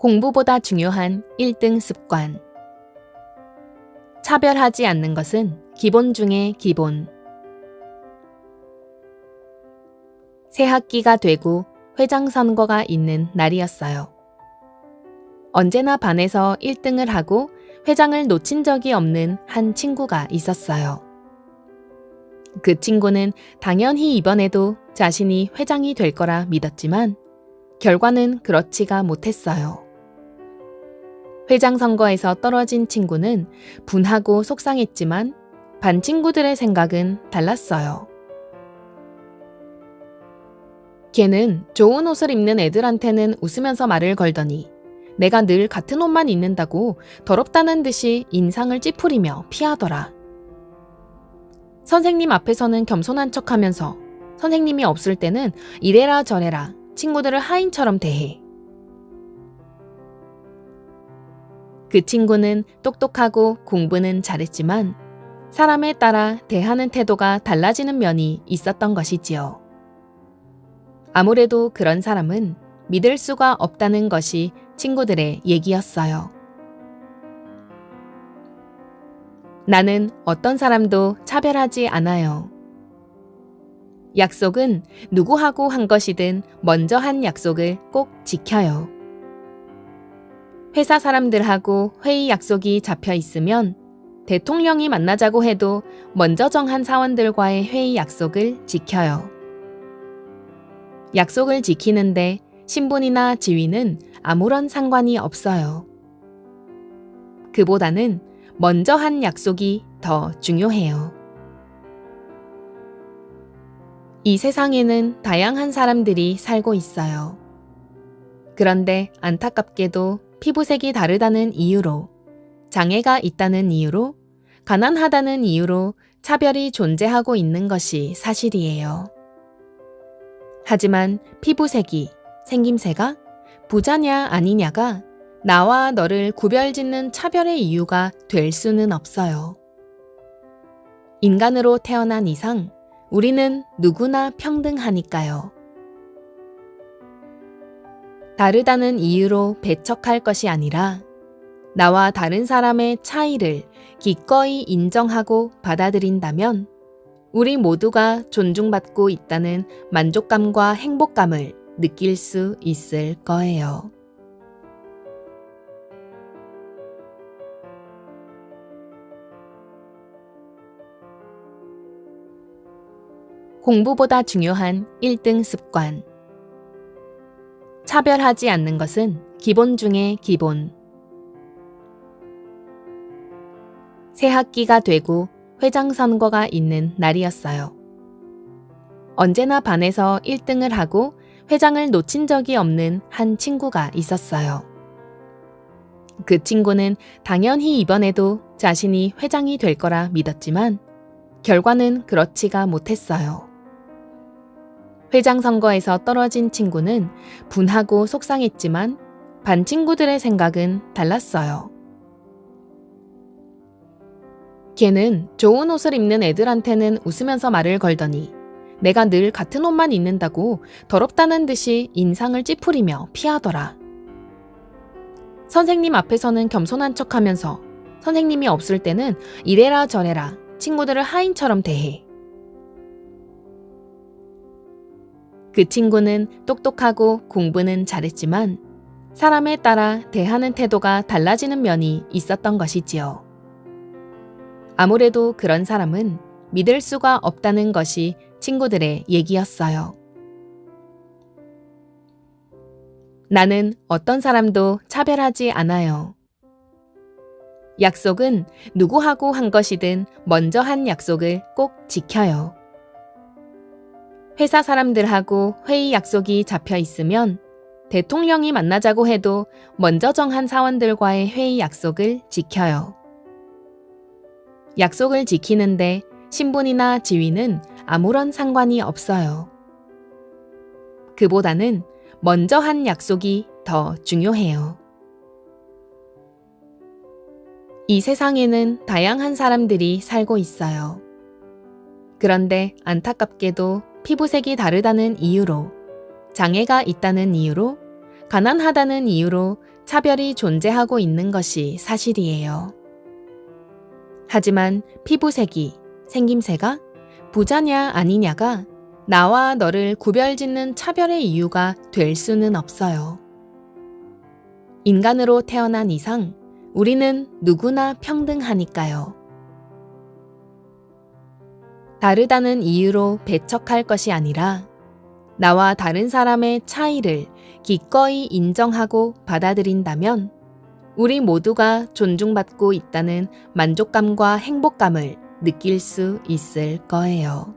공부보다 중요한 1등 습관. 차별하지 않는 것은 기본 중의 기본. 새 학기가 되고 회장 선거가 있는 날이었어요. 언제나 반에서 1등을 하고 회장을 놓친 적이 없는 한 친구가 있었어요. 그 친구는 당연히 이번에도 자신이 회장이 될 거라 믿었지만 결과는 그렇지가 못했어요. 회장 선거에서 떨어진 친구는 분하고 속상했지만 반 친구들의 생각은 달랐어요. 걔는 좋은 옷을 입는 애들한테는 웃으면서 말을 걸더니 내가 늘 같은 옷만 입는다고 더럽다는 듯이 인상을 찌푸리며 피하더라. 선생님 앞에서는 겸손한 척하면서 선생님이 없을 때는 이래라 저래라 친구들을 하인처럼 대해. 그 친구는 똑똑하고 공부는 잘했지만 사람에 따라 대하는 태도가 달라지는 면이 있었던 것이지요. 아무래도 그런 사람은 믿을 수가 없다는 것이 친구들의 얘기였어요. 나는 어떤 사람도 차별하지 않아요. 약속은 누구하고 한 것이든 먼저 한 약속을 꼭 지켜요. 회사 사람들하고 회의 약속이 잡혀 있으면 대통령이 만나자고 해도 먼저 정한 사원들과의 회의 약속을 지켜요. 약속을 지키는데 신분이나 지위는 아무런 상관이 없어요. 그보다는 먼저 한 약속이 더 중요해요. 이 세상에는 다양한 사람들이 살고 있어요. 그런데 안타깝게도 피부색이 다르다는 이유로, 장애가 있다는 이유로, 가난하다는 이유로 차별이 존재하고 있는 것이 사실이에요. 하지만 피부색이, 생김새가, 부자냐 아니냐가 나와 너를 구별짓는 차별의 이유가 될 수는 없어요. 인간으로 태어난 이상 우리는 누구나 평등하니까요. 다르다는 이유로 배척할 것이 아니라 나와 다른 사람의 차이를 기꺼이 인정하고 받아들인다면 우리 모두가 존중받고 있다는 만족감과 행복감을 느낄 수 있을 거예요. 공부보다 중요한 1등 습관. 차별하지 않는 것은 기본 중의 기본. 새 학기가 되고 회장 선거가 있는 날이었어요. 언제나 반에서 1등을 하고 회장을 놓친 적이 없는 한 친구가 있었어요. 그 친구는 당연히 이번에도 자신이 회장이 될 거라 믿었지만 결과는 그렇지가 못했어요. 회장 선거에서 떨어진 친구는 분하고 속상했지만 반 친구들의 생각은 달랐어요. 걔는 좋은 옷을 입는 애들한테는 웃으면서 말을 걸더니 내가 늘 같은 옷만 입는다고 더럽다는 듯이 인상을 찌푸리며 피하더라. 선생님 앞에서는 겸손한 척하면서 선생님이 없을 때는 이래라 저래라 친구들을 하인처럼 대해. 그 친구는 똑똑하고 공부는 잘했지만 사람에 따라 대하는 태도가 달라지는 면이 있었던 것이지요. 아무래도 그런 사람은 믿을 수가 없다는 것이 친구들의 얘기였어요. 나는 어떤 사람도 차별하지 않아요. 약속은 누구하고 한 것이든 먼저 한 약속을 꼭 지켜요. 회사 사람들하고 회의 약속이 잡혀 있으면 대통령이 만나자고 해도 먼저 정한 사원들과의 회의 약속을 지켜요. 약속을 지키는데 신분이나 지위는 아무런 상관이 없어요. 그보다는 먼저 한 약속이 더 중요해요. 이 세상에는 다양한 사람들이 살고 있어요. 그런데 안타깝게도 피부색이 다르다는 이유로, 장애가 있다는 이유로, 가난하다는 이유로 차별이 존재하고 있는 것이 사실이에요. 하지만 피부색이, 생김새가, 부자냐 아니냐가 나와 너를 구별짓는 차별의 이유가 될 수는 없어요. 인간으로 태어난 이상 우리는 누구나 평등하니까요. 다르다는 이유로 배척할 것이 아니라 나와 다른 사람의 차이를 기꺼이 인정하고 받아들인다면 우리 모두가 존중받고 있다는 만족감과 행복감을 느낄 수 있을 거예요.